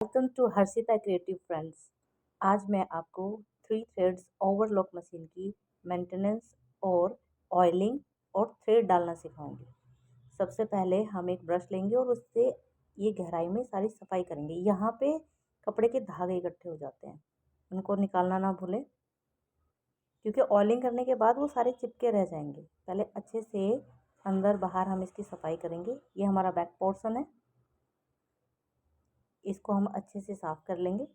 Welcome to Harshita creative friends. आज मैं आपको 3 थ्रेड्स ओवरलॉक मशीन की मेंटेनेंस और ऑयलिंग और थ्रेड डालना सिखाऊंगी। सबसे पहले हम एक ब्रश लेंगे और उससे ये गहराई में सारी सफाई करेंगे। यहाँ पे कपड़े के धागे इकट्ठे हो जाते हैं, उनको निकालना ना भूलें, क्योंकि ऑयलिंग करने के बाद वो सारे चिपके रह जाएंगे। पहले अच्छे से अंदर बाहर हम इसकी सफाई करेंगे। ये हमारा बैक पोर्शन है, इसको हम अच्छे से साफ़ कर लेंगे।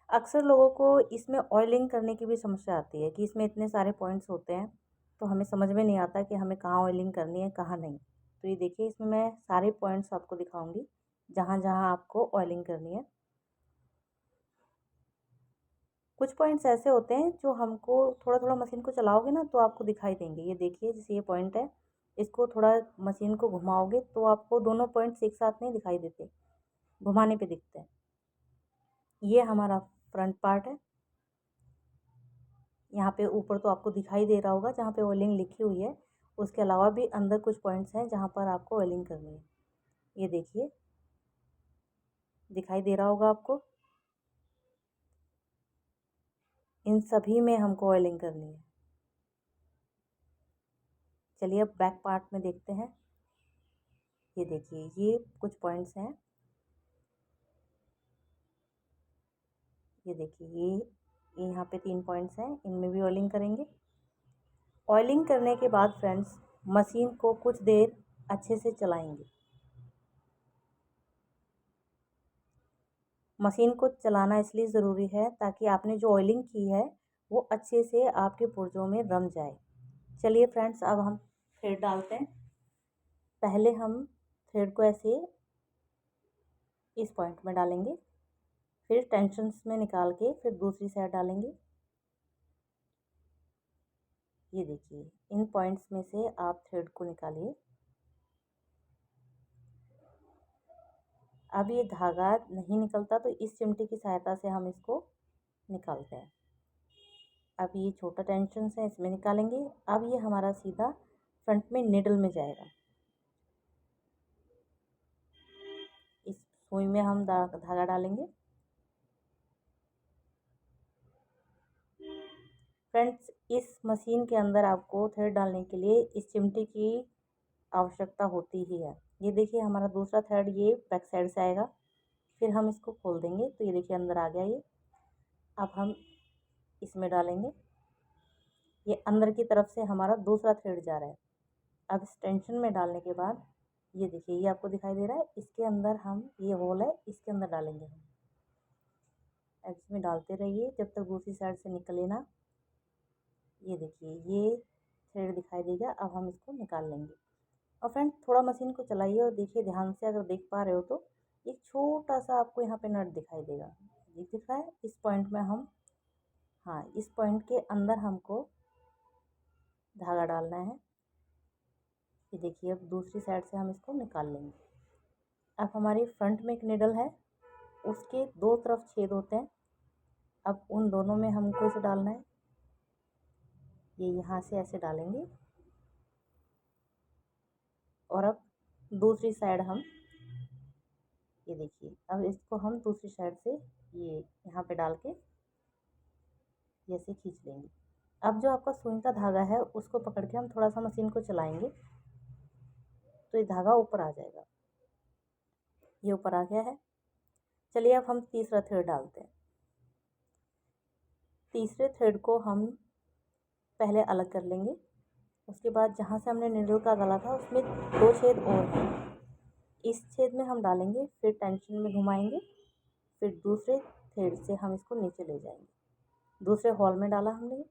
अक्सर लोगों को इसमें ऑयलिंग करने की भी समस्या आती है कि इसमें इतने सारे पॉइंट्स होते हैं, तो हमें समझ में नहीं आता कि हमें कहाँ ऑयलिंग करनी है कहाँ नहीं। तो ये देखिए, इसमें मैं सारे पॉइंट्स आपको दिखाऊंगी जहाँ जहाँ आपको ऑयलिंग करनी है। कुछ पॉइंट्स ऐसे होते हैं जो हमको थोड़ा थोड़ा मशीन को चलाओगे ना तो आपको दिखाई देंगे। ये देखिए, जैसे ये पॉइंट है, इसको थोड़ा मशीन को घुमाओगे तो आपको दोनों पॉइंट्स एक साथ नहीं दिखाई देते, घुमाने पे दिखते हैं। ये हमारा फ्रंट पार्ट है। यहाँ पे ऊपर तो आपको दिखाई दे रहा होगा जहाँ पे ऑयलिंग लिखी हुई है। उसके अलावा भी अंदर कुछ पॉइंट्स हैं जहाँ पर आपको ऑयलिंग करनी है। ये देखिए, दिखाई दे रहा होगा आपको। इन सभी में हमको ऑयलिंग करनी है। चलिए अब बैक पार्ट में देखते हैं। ये देखिए, ये कुछ पॉइंट्स हैं। ये देखिए, ये यहाँ पे 3 पॉइंट्स हैं, इनमें भी ऑयलिंग करेंगे। ऑयलिंग करने के बाद फ्रेंड्स, मशीन को कुछ देर अच्छे से चलाएंगे। मशीन को चलाना इसलिए ज़रूरी है ताकि आपने जो ऑयलिंग की है वो अच्छे से आपके पुर्जों में रम जाए। चलिए फ्रेंड्स, अब हम थ्रेड डालते हैं। पहले हम थ्रेड को ऐसे इस पॉइंट में डालेंगे, फिर टेंशन्स में निकाल के फिर दूसरी साइड डालेंगे। ये देखिए, इन पॉइंट्स में से आप थ्रेड को निकालिए। अब ये धागा नहीं निकलता तो इस चिमटी की सहायता से हम इसको निकालते हैं। अब ये छोटा टेंशन है, इसमें निकालेंगे। अब ये हमारा सीधा फ्रंट में निडल में जाएगा। इस सुई में हम धागा डालेंगे। फ्रेंड्स, इस मशीन के अंदर आपको थ्रेड डालने के लिए इस चिमटी की आवश्यकता होती ही है। ये देखिए, हमारा दूसरा थ्रेड ये बैक साइड से आएगा, फिर हम इसको खोल देंगे तो ये देखिए अंदर आ गया ये। अब हम इसमें डालेंगे। ये अंदर की तरफ से हमारा दूसरा थ्रेड जा रहा है। अब इस टेंशन में डालने के बाद ये देखिए, ये आपको दिखाई दे रहा है, इसके अंदर हम, ये होल है, इसके अंदर डालेंगे हम। अब इसमें डालते रहिए जब तक दूसरी साइड से निकले ना। ये देखिए, ये थ्रेड दिखाई देगा। अब हम इसको निकाल लेंगे। और फ्रेंड, थोड़ा मशीन को चलाइए और देखिए ध्यान से, अगर देख पा रहे हो तो एक छोटा सा आपको यहाँ पे नट दिखाई देगा। ये दिख रहा है, इस पॉइंट में हम, हाँ, इस पॉइंट के अंदर हमको धागा डालना है। ये देखिए, अब दूसरी साइड से हम इसको निकाल लेंगे। अब हमारी फ्रंट में एक निडल है, उसके दो तरफ छेद होते हैं। अब उन दोनों में हमको इसे डालना है। ये यहाँ से ऐसे डालेंगे और अब दूसरी साइड हम, ये देखिए, अब इसको हम दूसरी साइड से ये यहाँ पे डाल के ऐसे खींच लेंगे। अब जो आपका सुई का धागा है उसको पकड़ के हम थोड़ा सा मशीन को चलाएंगे तो ये धागा ऊपर आ जाएगा। ये ऊपर आ गया है। चलिए अब हम तीसरा थ्रेड डालते हैं। तीसरे थ्रेड को हम पहले अलग कर लेंगे। उसके बाद जहाँ से हमने नीडल का गला था उसमें 2 छेद और हैं, इस छेद में हम डालेंगे, फिर टेंशन में घुमाएंगे, फिर दूसरे थ्रेड से हम इसको नीचे ले जाएंगे। दूसरे हॉल में डाला हमने।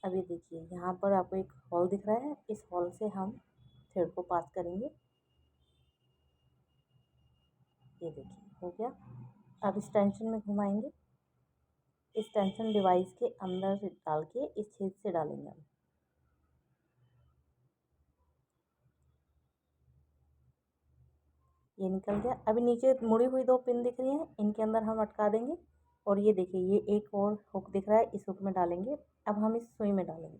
अब ये देखिए, यहाँ पर आपको एक हॉल दिख रहा है, इस हॉल से हम थ्रेड को पास करेंगे। ये देखिए, हो गया। अब इस टेंशन में घुमाएंगे, इस टेंशन डिवाइस के अंदर से डाल के इस छेद से डालेंगे हम। ये निकल गया। अभी नीचे मुड़ी हुई 2 पिन दिख रही हैं, इनके अंदर हम अटका देंगे। और ये देखिए, ये एक और हुक दिख रहा है, इस हुक में डालेंगे। अब हम इस सुई में डालेंगे।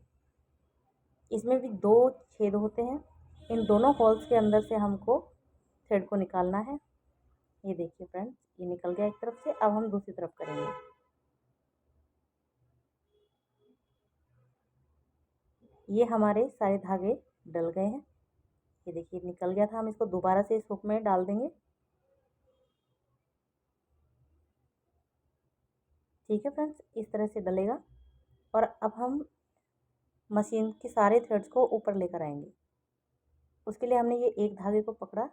इसमें भी 2 छेद होते हैं, इन दोनों होल्स के अंदर से हमको थ्रेड को निकालना है। ये देखिए फ्रेंड्स, ये निकल गया एक तरफ से। अब हम दूसरी तरफ करेंगे। ये हमारे सारे धागे डल गए हैं। ये देखिए निकल गया था। हम इसको दोबारा से इस हुक में डाल देंगे। ठीक है फ्रेंड्स, इस तरह से डलेगा। और अब हम मशीन के सारे थ्रेड्स को ऊपर लेकर आएंगे। उसके लिए हमने ये एक धागे को पकड़ा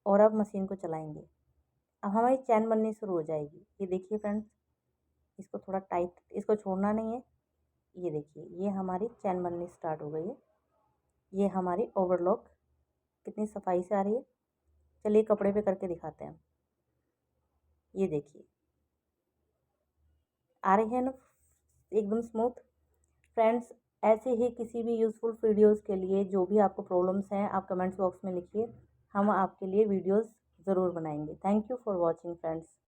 और अब मशीन को चलाएंगे। अब हमारी चैन बननी शुरू हो जाएगी। ये देखिए फ्रेंड्स, इसको थोड़ा टाइट, इसको छोड़ना नहीं है। ये देखिए, ये हमारी चैन बननी स्टार्ट हो गई है। ये हमारी ओवरलॉक कितनी सफाई से आ रही है। चलिए कपड़े पे करके दिखाते हैं। ये देखिए आ रही है ना एकदम स्मूथ। फ्रेंड्स, ऐसे ही किसी भी यूज़फुल वीडियोस के लिए जो भी आपको प्रॉब्लम्स हैं आप कमेंट्स बॉक्स में लिखिए, हम आपके लिए वीडियोस ज़रूर बनाएंगे। Thank you for watching friends.